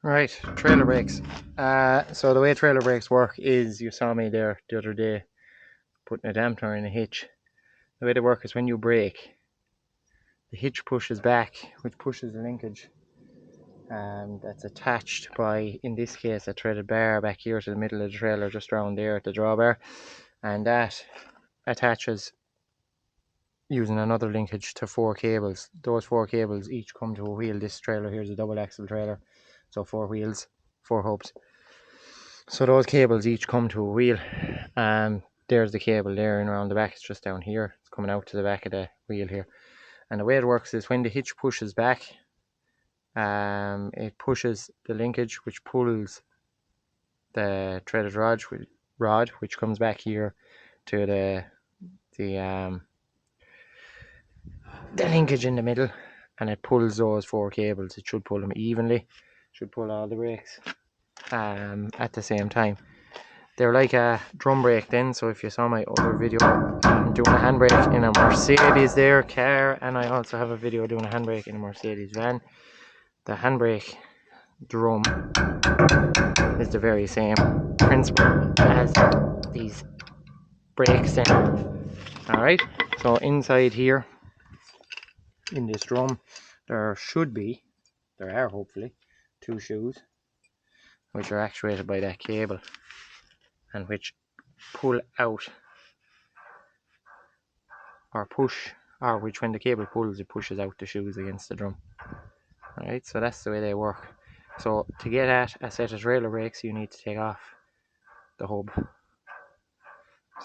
Right, trailer brakes. So the way trailer brakes work is, you saw me there the other day putting a dampener in a hitch. The way they work is when you brake, the hitch pushes back, which pushes the linkage that's attached by, in this case, a threaded bar back here to the middle of the trailer, just around there at the drawbar, and that attaches using another linkage to 4 cables. Those 4 cables each come to a wheel. This trailer here is a double axle trailer, so 4 wheels, 4 hubs. So those cables each come to a wheel. There's the cable there and around the back. It's just down here. It's coming out to the back of the wheel here. And the way it works is when the hitch pushes back, it pushes the linkage, which pulls the threaded rod, which comes back here to the linkage in the middle, and it pulls those 4 cables. It should pull them evenly. It should pull all the brakes at the same time. They're like a drum brake then, so if you saw my other video, I'm doing a handbrake in a Mercedes car, and I also have a video doing a handbrake in a Mercedes van. The handbrake drum is the very same principle as these brakes then. Alright, so inside here, in this drum, there are hopefully 2 shoes, which are actuated by that cable, and which pull out or push, or which when the cable pulls, it pushes out the shoes against the drum. Alright, so that's the way they work. So to get at a set of trailer brakes, you need to take off the hub.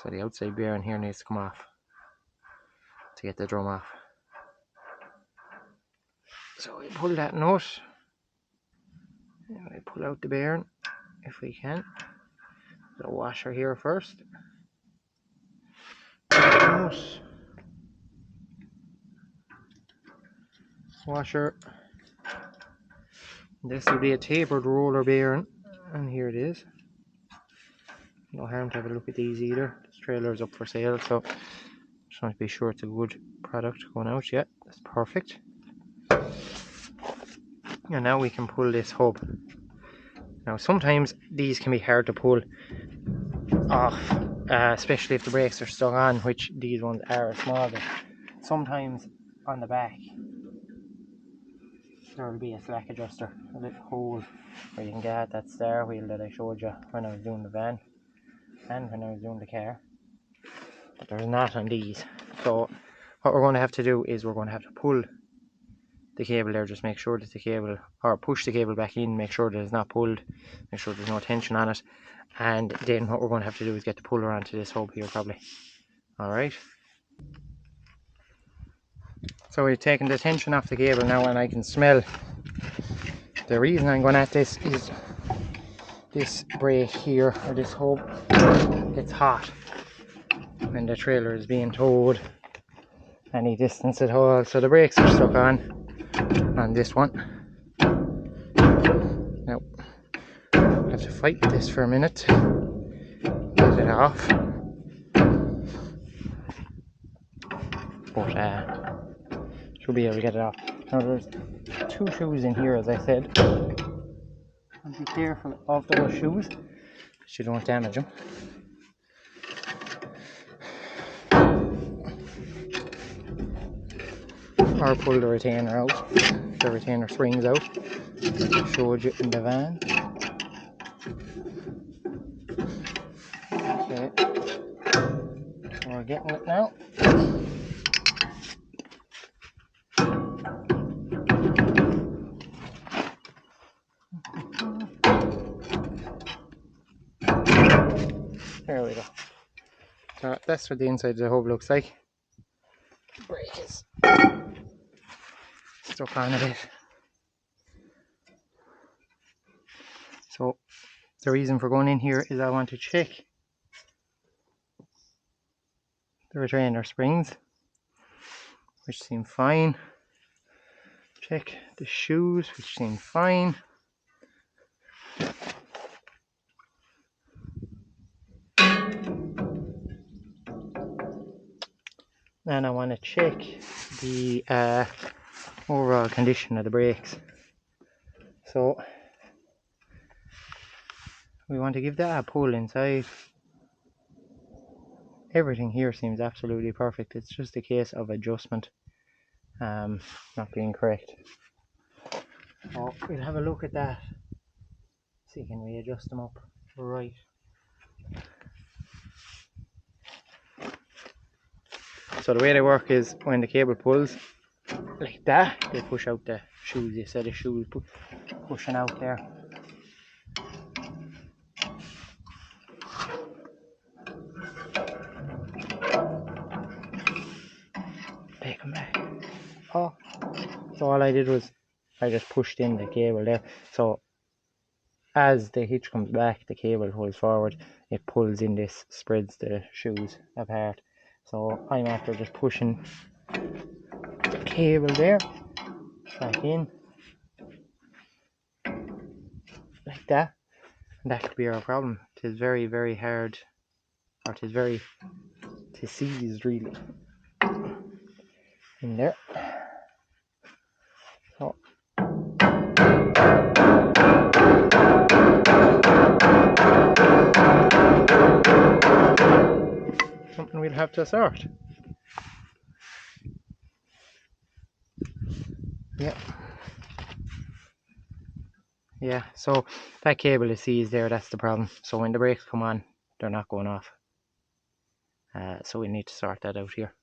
So the outside bearing here needs to come off to get the drum off. So we pull that nut, and we pull out the bearing if we can. The washer here first. Washer. This will be a tapered roller bearing, and here it is. No harm to have a look at these either. This trailer is up for sale, so just want to be sure it's a good product going out. Yeah, that's perfect. And now we can pull this hub. Now sometimes these can be hard to pull off, especially if the brakes are stuck on, which these ones are a small bit. Sometimes on the back there will be a slack adjuster, a little hole where you can get that star wheel that I showed you when I was doing the van and when I was doing the car, but there's not on these. So what we're going to have to do is we're going to have to pull the cable there, just make sure that the cable, or push the cable back in, make sure that it's not pulled, make sure there's no tension on it, and then what we're going to have to do is get the puller onto this hub here probably. Alright, so we've taken the tension off the cable now, and I can smell. The reason I'm going at this is this brake here, or this hub, gets hot when the trailer is being towed any distance at all. So the brakes are stuck on this one. Now I have to fight with this for a minute, get it off, but should be able to get it off. Now there's 2 shoes in here, as I said, and be careful of those shoes so you don't damage them. Or pull the retainer out. The retainer springs out. I showed you in the van. Okay, so we're getting it now. There we go. So that's what the inside of the hub looks like. The brake is stuck on a bit. So the reason for going in here is I want to check the retainer springs, which seem fine. Check the shoes, which seem fine. And I want to check the overall condition of the brakes. So we want to give that a pull inside. Everything here seems absolutely perfect. It's just a case of adjustment not being correct. So we'll have a look at that. See, can we adjust them up right? So the way they work is when the cable pulls like that, they push out the shoes. You said the shoes pushing out there. Take them back. Oh, so all I did was I just pushed in the cable there. So as the hitch comes back, the cable pulls forward. It pulls in this, spreads the shoes apart. So I'm after just pushing the cable there back in like that, and that could be our problem. It is very, very hard, or it is very to seize really in there. So something we'll have to sort. Yeah, so that cable is seized there, that's the problem. So when the brakes come on, they're not going off. So we need to sort that out here.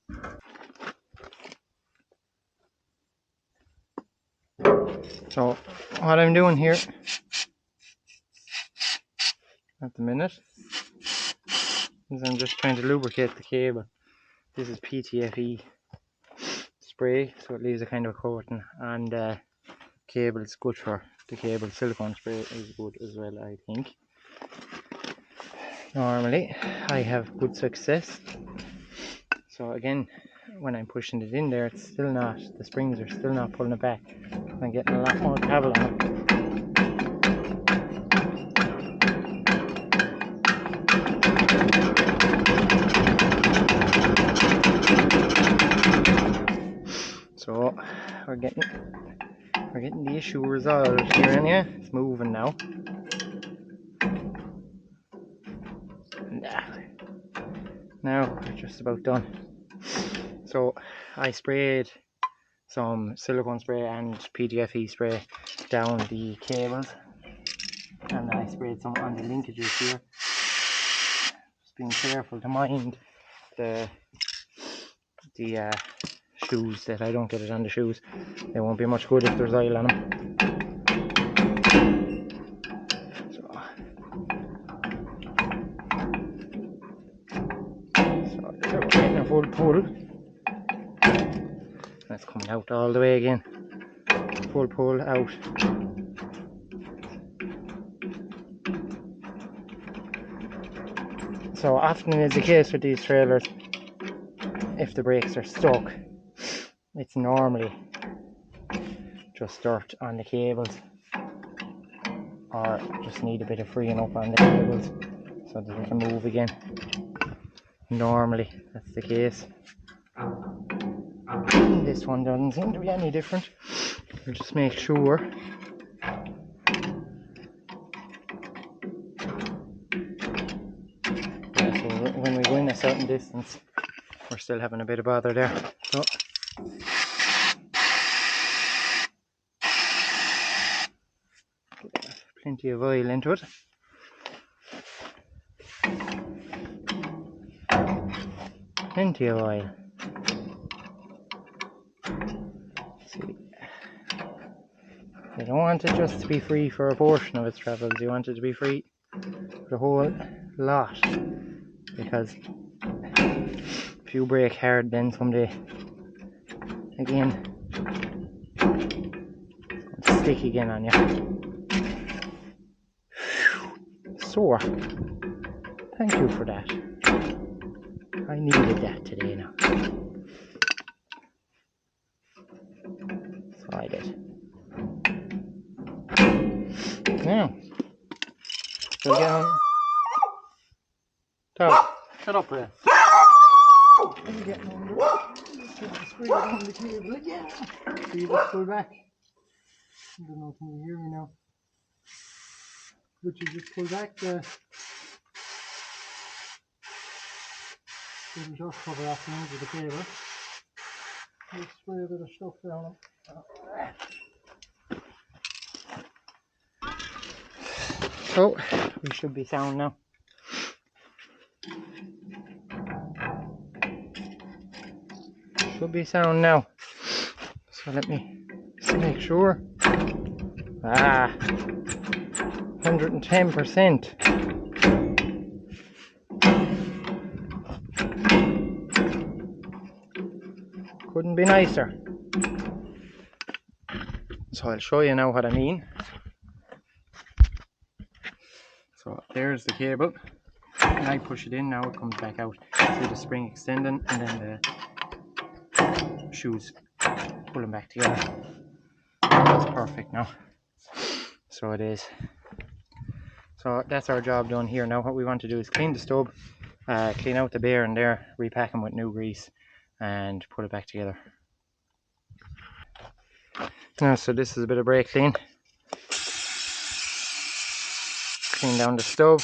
So what I'm doing here at the minute is I'm just trying to lubricate the cable. This is PTFE spray, so it leaves a kind of coating, and cable is good for the cable. Silicone spray is good as well, I think. Normally I have good success. So again, when I'm pushing it in there, it's still not, the springs are still not pulling it back. I'm getting a lot more travel on it. So we're getting the issue resolved here anyway. It's moving now. And now we're just about done. So I sprayed some silicone spray and PTFE spray down the cables, and I sprayed some on the linkages here. Just being careful to mind the shoes, that I don't get it on the shoes. They won't be much good if there's oil on them. So they're getting a full pull. That's coming out all the way again. Full pull out. So often is the case with these trailers, if the brakes are stuck, it's normally just dirt on the cables, or just need a bit of freeing up on the cables so that they can move again. Normally that's the case. This one doesn't seem to be any different. We'll just make sure. Yeah, so when we go in a certain distance, we're still having a bit of bother there. So plenty of oil into it. Plenty of oil. See, you don't want it just to be free for a portion of its travels. You want it to be free for the whole lot, because if you brake hard, then someday again it's going to stick again on you. Sore. Thank you for that. I needed that today now. So I did. Now, we'll get on. Top. Shut up, Ray. We're getting under. Get the spray on the cable again. So you just pull back. I don't know if you can hear me now. But you just pull back the little dust cover off the end of the cable. Just spray a bit of stuff down them. So we should be sound now. Should be sound now. So let me just make sure. 110%. Couldn't be nicer. So I'll show you now what I mean. So there's the cable. When I push it in now, it comes back out. See the spring extending, and then the shoes pulling back together. That's perfect now. So it is. So that's our job done here. Now what we want to do is clean the stub, clean out the bearing there, repack them with new grease, and put it back together. Now, so this is a bit of brake clean. Clean down the stub,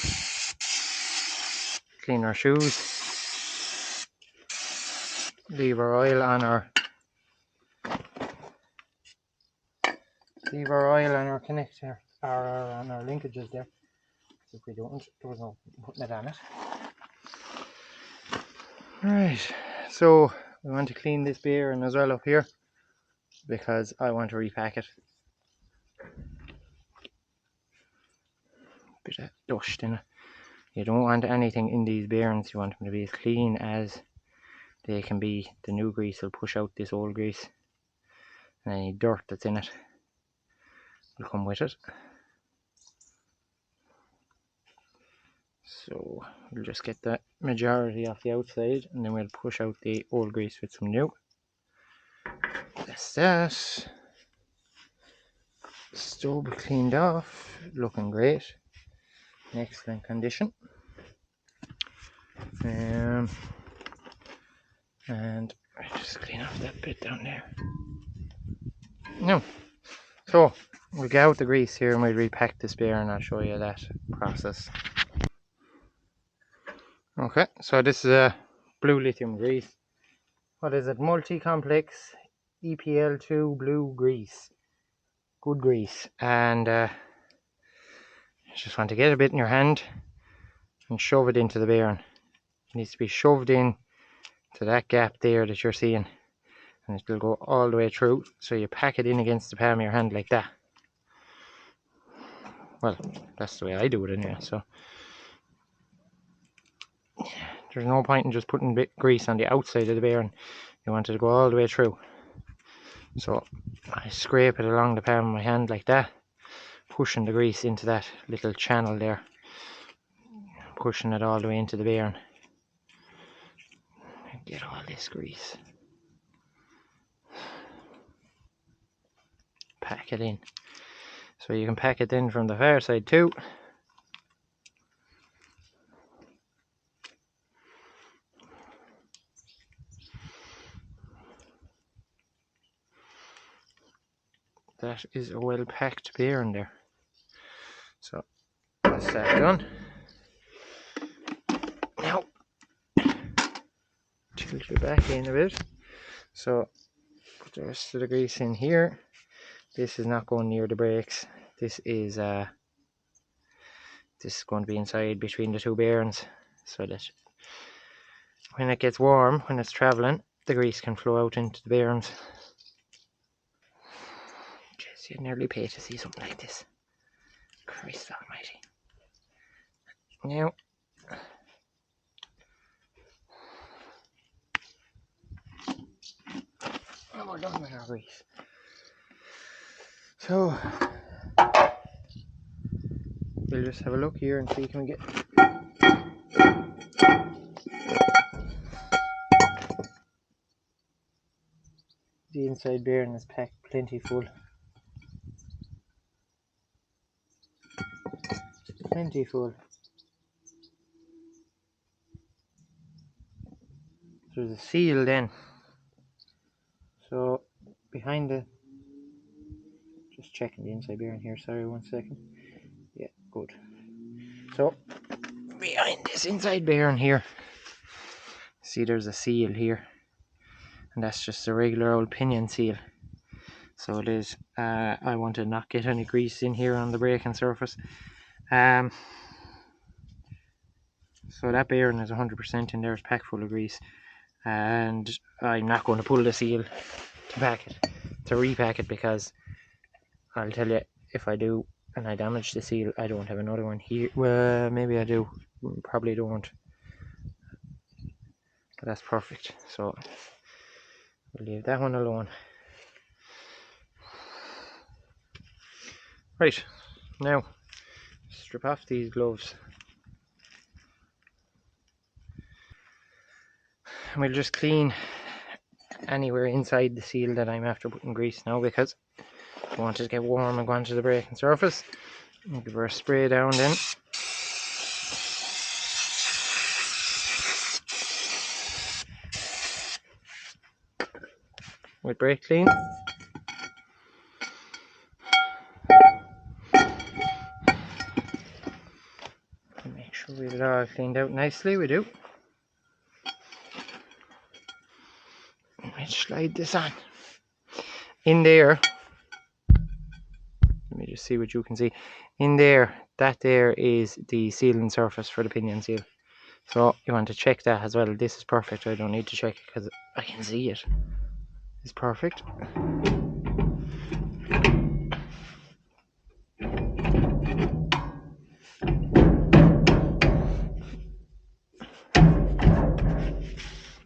clean our shoes, leave our oil on our connector, or on our linkages there. If we don't, there was no putting it on it. Right, so we want to clean this bearing as well up here, because I want to repack it. Bit of dust in it. You don't want anything in these bearings. You want them to be as clean as they can be. The new grease will push out this old grease, and any dirt that's in it will come with it. So we'll just get the majority off the outside, and then we'll push out the old grease with some new. That's that. Stove cleaned off, looking great, in excellent condition. And I just clean off that bit down there. No. So we'll get out the grease here and we'll repack this bearing, and I'll show you that process. Okay, so this is a blue lithium grease. What is it? Multi-complex EPL2 blue grease. Good grease. And you just want to get a bit in your hand and shove it into the bearing. It needs to be shoved in to that gap there that you're seeing, and it will go all the way through. So you pack it in against the palm of your hand like that. Well, that's the way I do it anyway. So there's no point in just putting bit grease on the outside of the bearing. You want it to go all the way through. So I scrape it along the palm of my hand like that, pushing the grease into that little channel there, pushing it all the way into the bearing. And get all this grease. Pack it in. So you can pack it in from the far side too. That is a well packed bearing there. So that's that done. Now tilt you back in a bit. So put the rest of the grease in here. This is not going near the brakes. This is going to be inside between the two bearings, so that when it gets warm, when it's travelling, the grease can flow out into the bearings. Jeez, you'd nearly pay to see something like this. Christ almighty. Now, we're done with our grease. So we'll just have a look here and see, can we get the inside bearing is packed plenty full. Plenty full. There's a seal then. So behind the, just checking the inside bearing here, sorry, 1 second. Yeah, good. So behind this inside bearing here, see there's a seal here, and that's just a regular old pinion seal. So it is. I want to not get any grease in here on the braking surface. So that bearing is 100% in there. It's packed full of grease, and I'm not going to pull the seal to repack it, because I'll tell you, if I do and I damage the seal, I don't have another one here. Well, maybe I do, probably don't, but that's perfect. So we'll leave that one alone. Right, now strip off these gloves, and we'll just clean anywhere inside the seal that I'm after putting grease now, because I want it to get warm and go onto the braking surface. I'll give her a spray down then. With brake clean. Make sure we have it all cleaned out nicely. We do. Let's slide this on. In there, let me just see what you can see. In there, that there is the sealing surface for the pinion seal. So you want to check that as well. This is perfect. I don't need to check it because I can see it. It's perfect.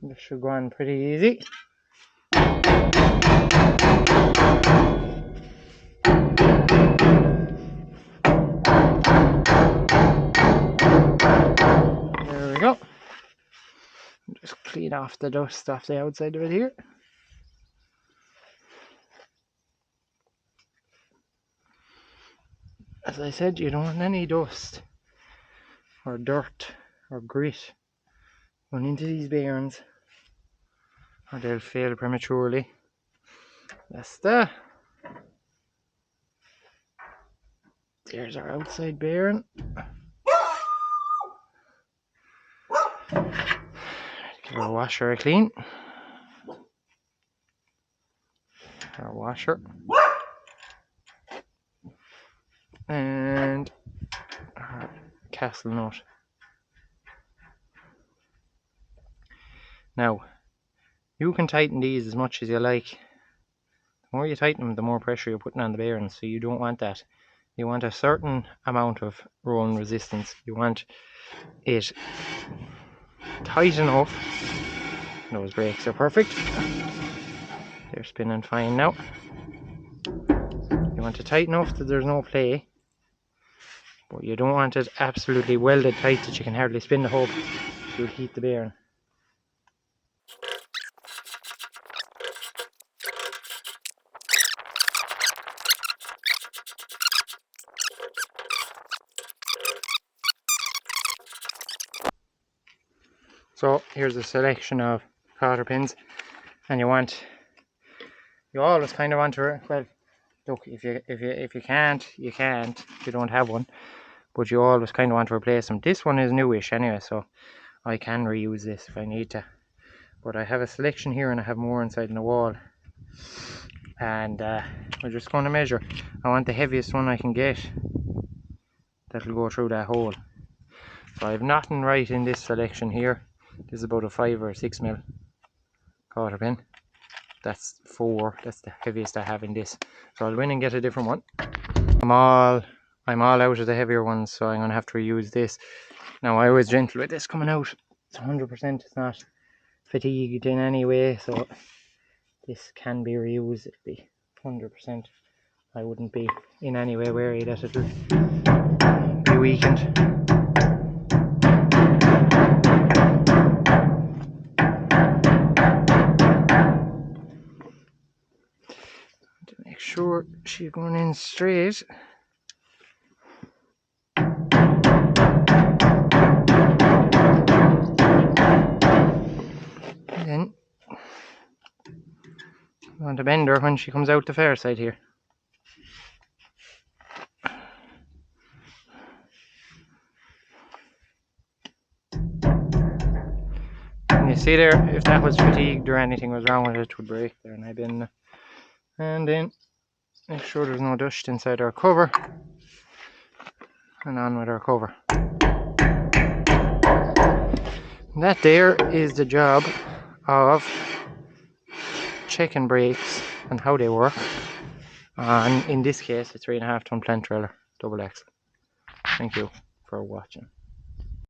This should go on pretty easy. There we go. Just clean off the dust off the outside of it here. As I said, you don't want any dust or dirt or grit going into these bearings, or they'll fail prematurely. That's that. There's our outside bearing. Give our washer a clean. Our washer. And our castle nut. Now, you can tighten these as much as you like. The more you tighten them, the more pressure you're putting on the bearings, so you don't want that. You want a certain amount of rolling resistance. You want it tight enough. Those brakes are perfect. They're spinning fine now. You want it tight enough that there's no play, but you don't want it absolutely welded tight that you can hardly spin the hub. You'll heat the bearing. So here's a selection of cotter pins, and you always kind of want to, well, look, if you can't, you can't. If you don't have one, but you always kind of want to replace them. This one is newish anyway, so I can reuse this if I need to. But I have a selection here, and I have more inside in the wall, and we're just going to measure. I want the heaviest one I can get that'll go through that hole. So I have nothing right in this selection here. This is about a 5 or 6 mil cotter pin. That's 4. That's the heaviest I have in this. So I'll win and get a different one. I'm all out of the heavier ones, so I'm going to have to reuse this. Now I was gentle with this coming out. It's 100%. It's not fatigued in any way, so this can be reused. It'll be 100%. I wouldn't be in any way worried that it'll be weakened. To make sure she's going in straight. And then I want to bend her when she comes out the far side here. you see there, if that was fatigued or anything was wrong with it, it would break there, and I bin, and then make sure there's no dust inside our cover, and on with our cover. And that there is the job of checking brakes and how they work on, in this case, a 3.5 ton plant trailer double axle. Thank you for watching.